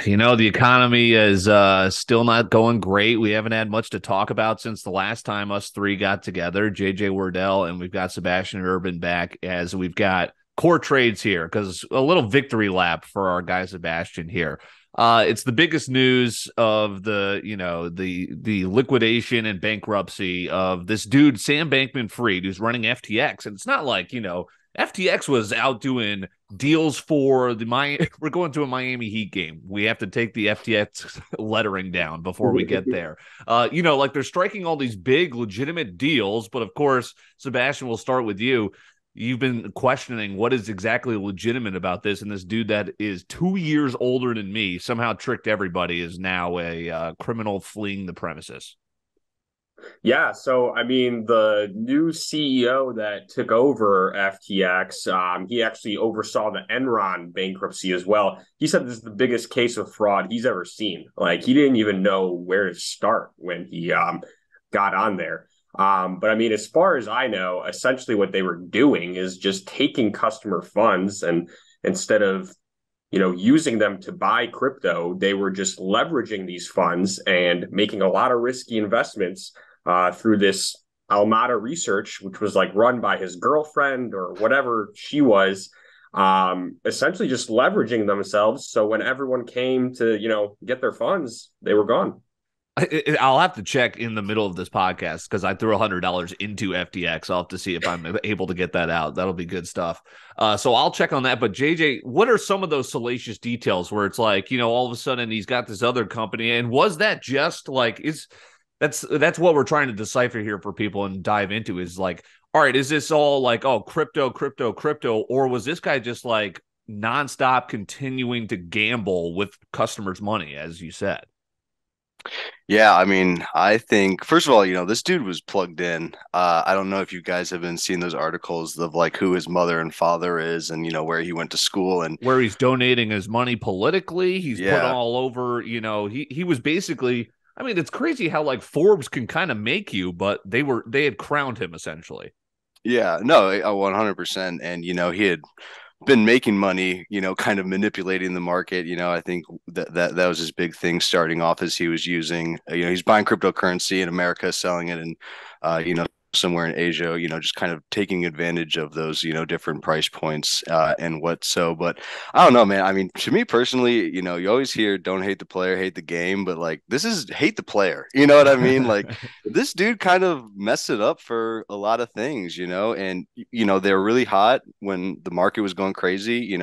The economy is still not going great. We haven't had much to talk about since the last time us three got together, JJ Wardell, and we've got Sebastian Urban back as we've got core trades here because a little victory lap for our guy Sebastian here. It's the biggest news of the liquidation and bankruptcy of this dude, Sam Bankman-Fried, who's running FTX. And it's not like, FTX was out doing deals for we're going to a Miami Heat game. We have to take the FTX lettering down before we get there. Like they're striking all these big legitimate deals, but of course, Sebastian, will start with you. You've been questioning what is exactly legitimate about this, and this dude that is 2 years older than me somehow tricked everybody is now a criminal fleeing the premises. Yeah, so I mean, the new CEO that took over FTX, he actually oversaw the Enron bankruptcy as well. He said this is the biggest case of fraud he's ever seen. Like he didn't even know where to start when he got on there. But I mean, as far as I know, essentially what they were doing is just taking customer funds and instead of using them to buy crypto, they were just leveraging these funds and making a lot of risky investments through this Almada research, which was like run by his girlfriend or whatever she was, essentially just leveraging themselves. So when everyone came to, get their funds, they were gone. I'll have to check in the middle of this podcast because I threw $100 into FTX. I'll have to see if I'm able to get that out. That'll be good stuff. So I'll check on that. But JJ, what are some of those salacious details where it's like, all of a sudden he's got this other company, and was that just like that's what we're trying to decipher here for people and dive into is like, all right, is this all like, oh, crypto, crypto, crypto, or was this guy just like nonstop continuing to gamble with customers' money, as you said? Yeah, I mean, I think first of all, this dude was plugged in. I don't know if you guys have been seeing those articles of like who his mother and father is and where he went to school and Where he's donating his money politically. He's put yeah. all over, he was basically, I mean, it's crazy how like Forbes can kind of make you, but they had crowned him essentially. Yeah, no, 100%. And he had been making money, kind of manipulating the market. I think that was his big thing starting off as he was using, he's buying cryptocurrency in America, selling it in, somewhere in Asia, just kind of taking advantage of those, different price points and what so. But I don't know, man. I mean, to me personally, you always hear don't hate the player, hate the game, but like this is hate the player. You know what I mean? Like this dude kind of messed it up for a lot of things, and they're really hot when the market was going crazy,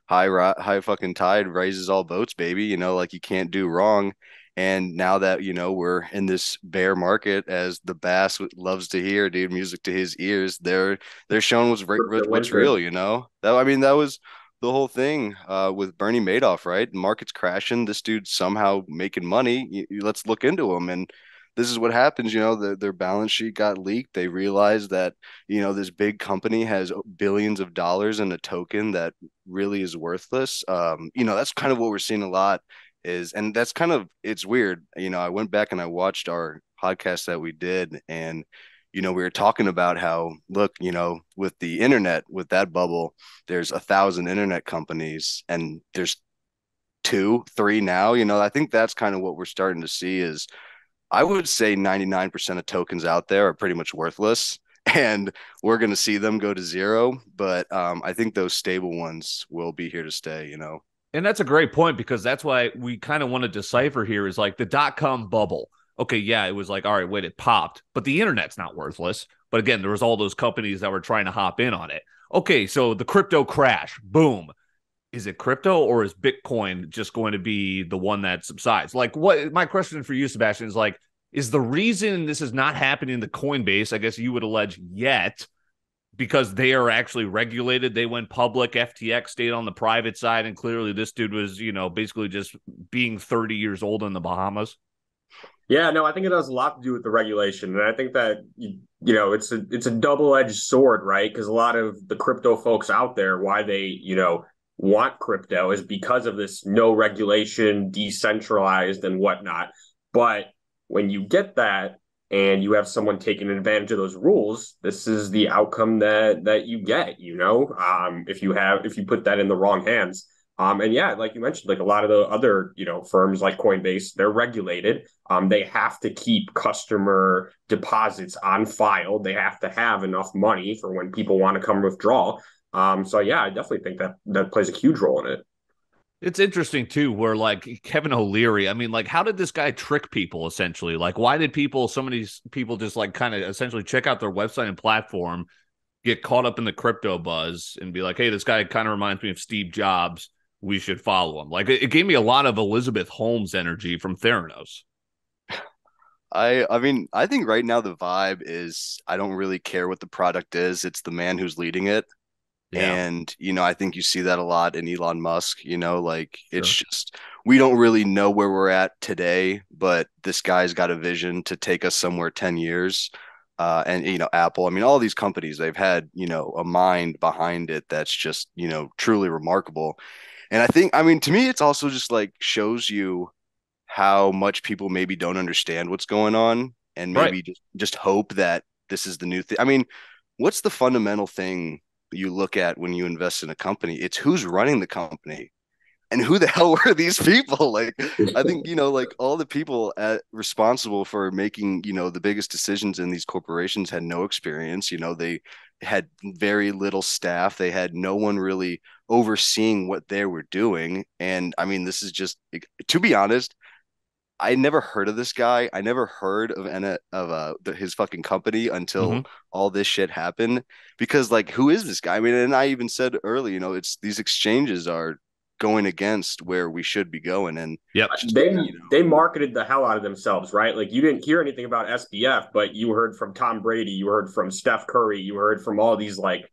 high fucking tide raises all boats, baby, like you can't do wrong. And now that, we're in this bear market, as the bass loves to hear, dude, music to his ears, they're showing what's real, that was the whole thing with Bernie Madoff, right? The market's crashing. This dude's somehow making money. Let's look into him. And this is what happens, their balance sheet got leaked. They realized that, this big company has billions of dollars in a token that really is worthless. That's kind of what we're seeing a lot and that's kind of, it's weird. I went back and I watched our podcast that we did, and we were talking about how, look, with the internet, with that bubble, there's 1,000 internet companies and there's two, three now. I think that's kind of what we're starting to see is, I would say 99% of tokens out there are pretty much worthless, and we're going to see them go to zero. But I think those stable ones will be here to stay. And that's a great point because that's why we kind of want to decipher here is like the dot-com bubble. Okay, yeah, it was like, all right, wait, it popped, but the internet's not worthless. But again, there was all those companies that were trying to hop in on it. Okay, so the crypto crash, boom. Is it crypto or is Bitcoin just going to be the one that subsides? Like, what my question for you, Sebastian, is like, is the reason this is not happening in the Coinbase, I guess you would allege, yet, because they are actually regulated? They went public. FTX stayed on the private side, and clearly this dude was, basically just being 30 years old in the Bahamas. Yeah, no, I think it has a lot to do with the regulation, and I think that it's a double-edged sword, right? Because a lot of the crypto folks out there, why they want crypto is because of this no regulation, decentralized, and whatnot. But when you get that and you have someone taking advantage of those rules, this is the outcome that you get. If you put that in the wrong hands. And yeah, like you mentioned, like a lot of the other, firms like Coinbase, they're regulated. They have to keep customer deposits on file. They have to have enough money for when people want to come withdraw. So yeah, I definitely think that plays a huge role in it. It's interesting too, where like Kevin O'Leary, I mean, like, how did this guy trick people essentially? Like, why did so many people just like kind of essentially check out their website and platform, get caught up in the crypto buzz, and be like, hey, this guy kind of reminds me of Steve Jobs. We should follow him. Like, it gave me a lot of Elizabeth Holmes energy from Theranos. I mean, I think right now the vibe is I don't really care what the product is. It's the man who's leading it. Yeah, And, I think you see that a lot in Elon Musk, like it's sure. just we don't really know where we're at today, but this guy's got a vision to take us somewhere 10 years. And Apple, I mean, all these companies, they've had, a mind behind it that's just, truly remarkable. And I think, I mean, to me, it's also just like shows you how much people maybe don't understand what's going on and Right. maybe just hope that this is the new thing. I mean, what's the fundamental thing you look at when you invest in a company? It's who's running the company and who the hell were these people? Like, I think, like all the people responsible for making, the biggest decisions in these corporations had no experience. They had very little staff. They had no one really overseeing what they were doing. And I mean, this is just, to be honest, I never heard of this guy. I never heard of his fucking company Mm-hmm. until all this shit happened. Because like, who is this guy? I mean, and I even said early, it's these exchanges are going against where we should be going, and Yep. it's just They marketed the hell out of themselves, right? Like you didn't hear anything about SBF, but you heard from Tom Brady, you heard from Steph Curry, you heard from all these like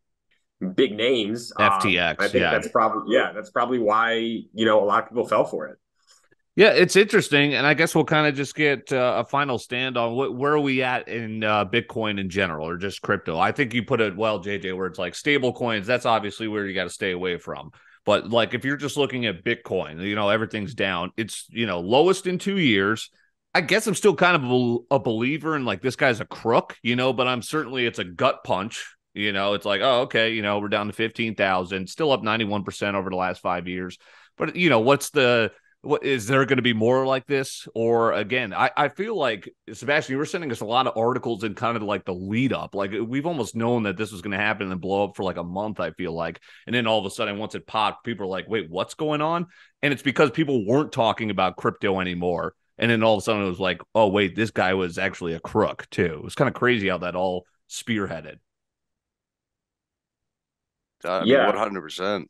big names. I FTX. think Yeah. that's probably why a lot of people fell for it. Yeah, it's interesting, and I guess we'll kind of just get a final stand on where are we at in Bitcoin in general, or just crypto. I think you put it well, JJ, where it's like stable coins. That's obviously where you got to stay away from. But like if you're just looking at Bitcoin, everything's down. It's lowest in 2 years. I guess I'm still kind of a believer in like this guy's a crook, but I'm certainly it's a gut punch. It's like, oh, okay, we're down to 15,000, still up 91% over the last 5 years. But what's the what is there going to be more like this? Or again, I feel like Sebastian, you were sending us a lot of articles and kind of like the lead up. Like we've almost known that this was going to happen and blow up for like a month, I feel like. And then all of a sudden, once it popped, people are like, wait, what's going on? And it's because people weren't talking about crypto anymore. And then all of a sudden it was like, oh, wait, this guy was actually a crook too. It was kind of crazy how that all spearheaded. I mean, Yeah, 100%.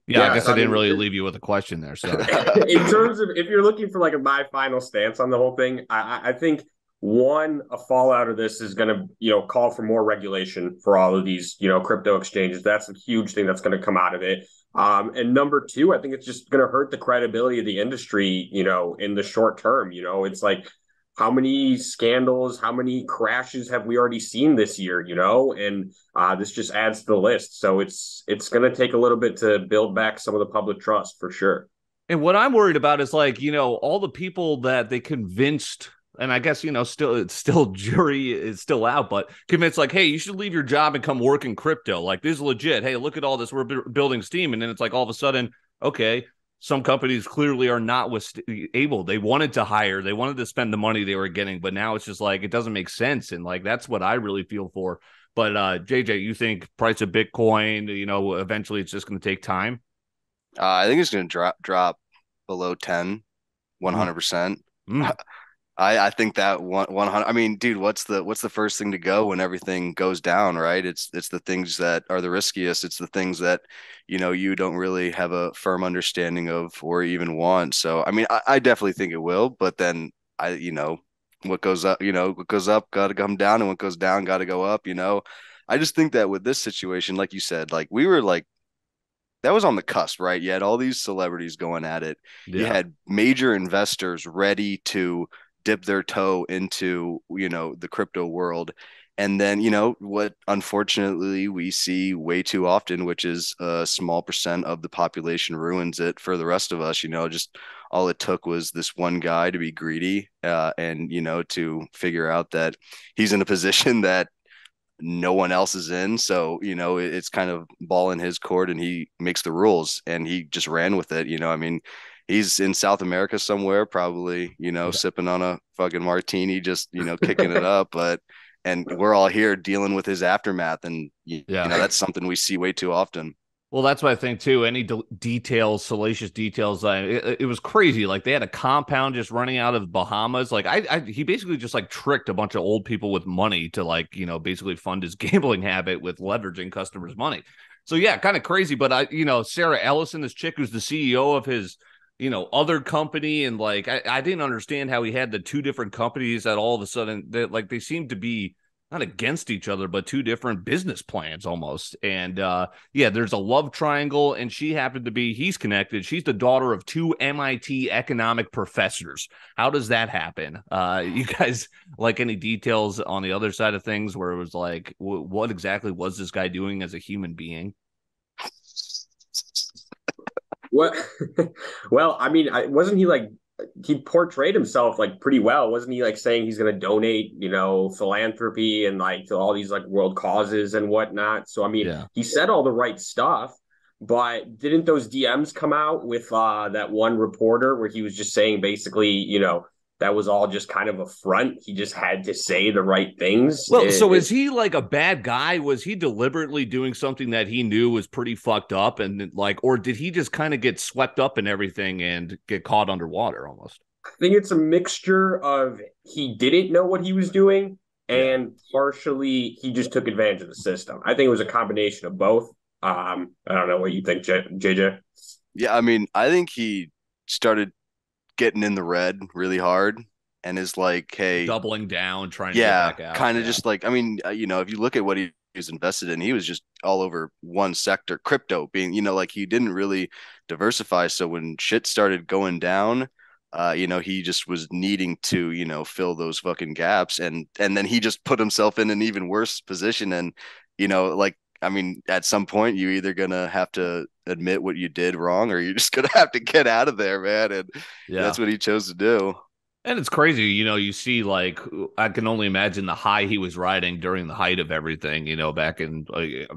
Yeah, I yeah. guess So I I didn't mean, really leave you with a question there. Sorry. in terms of if you're looking for like my final stance on the whole thing, I think one a fallout of this is going to call for more regulation for all of these crypto exchanges. That's a huge thing that's going to come out of it. And number two, I think it's just going to hurt the credibility of the industry. In the short term, it's like how many scandals, how many crashes have we already seen this year? And this just adds to the list. So it's going to take a little bit to build back some of the public trust for sure. And what I'm worried about is like, all the people that they convinced, and I guess, still it's still jury is still out, but convinced like, hey, you should leave your job and come work in crypto. Like this is legit. Hey, look at all this. We're building steam. And then it's like all of a sudden, okay, some companies clearly are not able. They wanted to hire, they wanted to spend the money they were getting, but now it's just like it doesn't make sense. And like that's what I really feel for. But JJ, you think price of Bitcoin, eventually it's just going to take time? I think it's going to drop below 10, Mm, 100%. mm. I think that 100. I mean, dude, what's the first thing to go when everything goes down, right? It's the things that are the riskiest. It's the things that you don't really have a firm understanding of or even want. So, I mean, I definitely think it will, but then what goes up, what goes up got to come down, and what goes down got to go up. I just think that with this situation, like you said, like we were like that was on the cusp, right? You had all these celebrities going at it. You Yeah. had major investors ready to dip their toe into, the crypto world. And then, what unfortunately we see way too often, which is a small percent of the population ruins it for the rest of us. Just all it took was this one guy to be greedy, and, to figure out that he's in a position that no one else is in. So, it's kind of ball in his court and he makes the rules and he just ran with it. I mean, he's in South America somewhere, probably, Yeah. sipping on a fucking martini, just, kicking it up. And we're all here dealing with his aftermath. And, Yeah. that's something we see way too often. Well, that's what I think too. Any details, salacious details, it was crazy. Like they had a compound just running out of Bahamas. Like he basically just like tricked a bunch of old people with money to like basically fund his gambling habit with leveraging customers' money. So yeah, kind of crazy. But Sarah Ellison, this chick who's the CEO of his other company, and like I didn't understand how he had the two different companies that all of a sudden they seemed to be not against each other, but two different business plans almost. And yeah, there's a love triangle, and he's connected. She's the daughter of two MIT economic professors. How does that happen? You guys like any details on the other side of things where it was like, what exactly was this guy doing as a human being? What? Well, I mean, wasn't he like he portrayed himself like pretty well? Wasn't he like saying he's going to donate, philanthropy and like to all these like world causes and whatnot? So I mean, Yeah. he said all the right stuff, but didn't those DMs come out with that one reporter where he was just saying basically, that was all just kind of a front. He just had to say the right things. Well, so is he like a bad guy? Was he deliberately doing something that he knew was pretty fucked up, and like, or did he just kind of get swept up in everything and get caught underwater almost? I think it's a mixture of he didn't know what he was doing Yeah. and partially he just took advantage of the system. I think it was a combination of both. I don't know what you think, JJ. Yeah, I mean, I think he started getting in the red really hard and is like, hey, Doubling down, trying to get yeah, back out. kind of Yeah. just like, I mean, if you look at what he was invested in, he was just all over one sector, crypto being, like he didn't really diversify. So when shit started going down, he just was needing to, fill those fucking gaps. And then he just put himself in an even worse position. And, like, I mean, at some point, you either gonna have to admit what you did wrong, or you're just gonna have to get out of there, man. And Yeah. that's what he chose to do. And it's crazy, you see, like, I can only imagine the high he was riding during the height of everything, back in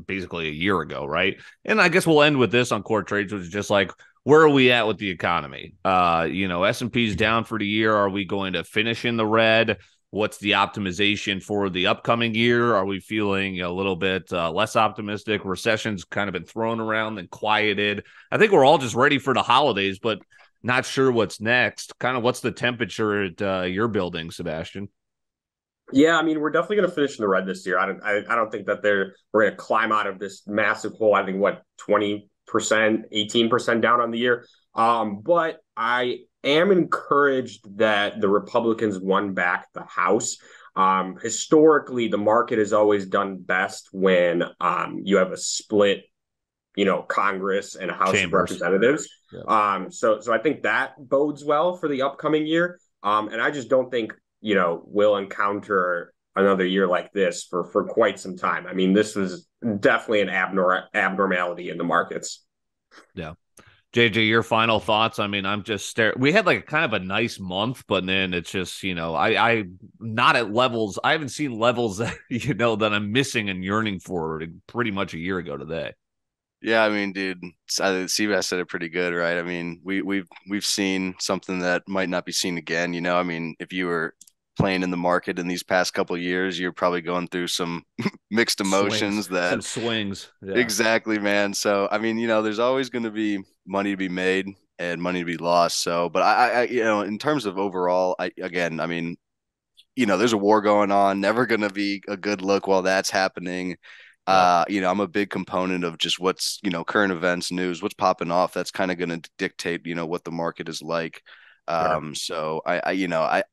basically a year ago, right? And I guess we'll end with this on Core Trades, which is just like, where are we at with the economy? S&P's down for the year. Are we going to finish in the red? What's the optimization for the upcoming year? Are we feeling a little bit less optimistic? Recession's kind of been thrown around and quieted. I think we're all just ready for the holidays, but not sure what's next. Kind of what's the temperature at your building, Sebastian? Yeah, I mean, we're definitely going to finish in the red this year. I don't think that we're going to climb out of this massive hole. I think what 20%, 18% down on the year. But I am encouraged that the Republicans won back the House. Historically, the market has always done best when you have a split Congress and a House of Chambers. Representatives. Yeah. So I think that bodes well for the upcoming year. And I just don't think, we'll encounter another year like this for quite some time. I mean, this was definitely an abnormality in the markets. Yeah. JJ, your final thoughts? I mean, I'm just staring. We had like a kind of a nice month, but then it's just, I not at levels. I haven't seen levels that, that I'm missing and yearning for pretty much a year ago today. Yeah, I mean, dude, CBS said it pretty good, right? I mean, we've seen something that might not be seen again. I mean, if you were playing in the market in these past couple of years, you're probably going through some mixed Swings, emotions that some swings. Yeah. exactly, man. So, I mean, there's always going to be money to be made and money to be lost. So, but in terms of overall, I mean, there's a war going on, never going to be a good look while that's happening. Yep. I'm a big component of just what's, current events, news, what's popping off. That's kind of going to dictate, what the market is like. Sure. So I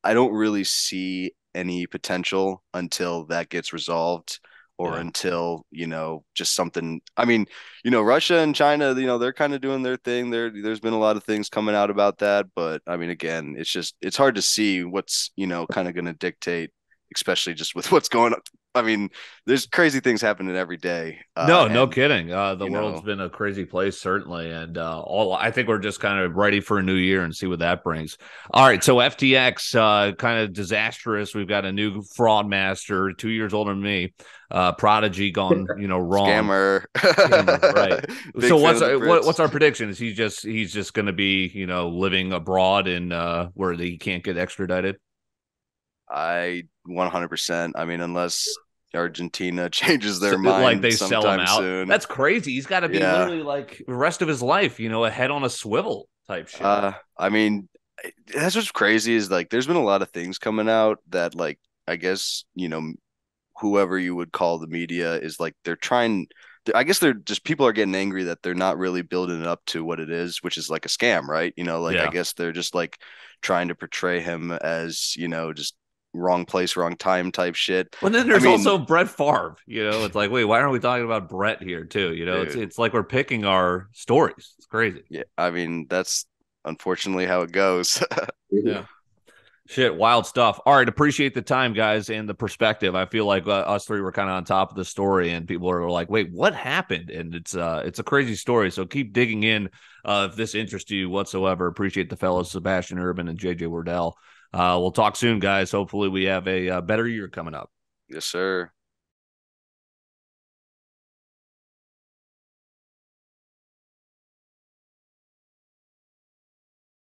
don't really see any potential until that gets resolved or Yeah. until, just something. I mean, Russia and China, they're kind of doing their thing. There's been a lot of things coming out about that, but I mean, again, it's hard to see what's, kind of going to dictate, especially just with what's going I mean, there's crazy things happening every day. No, no And kidding. The you world's know, been a crazy place, certainly, and all I think we're just kind of ready for a new year and see what that brings. All right, so FTX, kind of disastrous. We've got a new fraud master, 2 years older than me, prodigy gone, wrong. scammer. Scammer, right? So Big fan of the what's Brits. our prediction? Is he's just going to be living abroad in where he can't get extradited? I 100%. I mean, unless Argentina changes So, their like mind they sell him sometime out. soon. That's crazy. He's got to be Yeah. literally like the rest of his life, a head on a swivel type shit. I mean, that's what's crazy is like there's been a lot of things coming out that like I guess, whoever you would call the media is like they're trying I guess they're just people are getting angry that they're not really building it up to what it is, which is like a scam, right? Like I Yeah. guess they're just like trying to portray him as, just wrong place, wrong time type shit. Well, then I there's mean, also Brett Favre. It's like, wait, why aren't we talking about Brett here too? It's dude, it's like we're picking our stories. It's crazy. yeah, I mean, that's unfortunately how it goes. Yeah. Shit, wild stuff. All right, appreciate the time, guys, and the perspective. I feel like us three were kind of on top of the story, and people are like, "Wait, what happened?" And it's a crazy story. So keep digging in if this interests you whatsoever. Appreciate the fellows, Sebastian Urban and JJ Wardell. We'll talk soon, guys. Hopefully, we have a better year coming up. Yes, sir.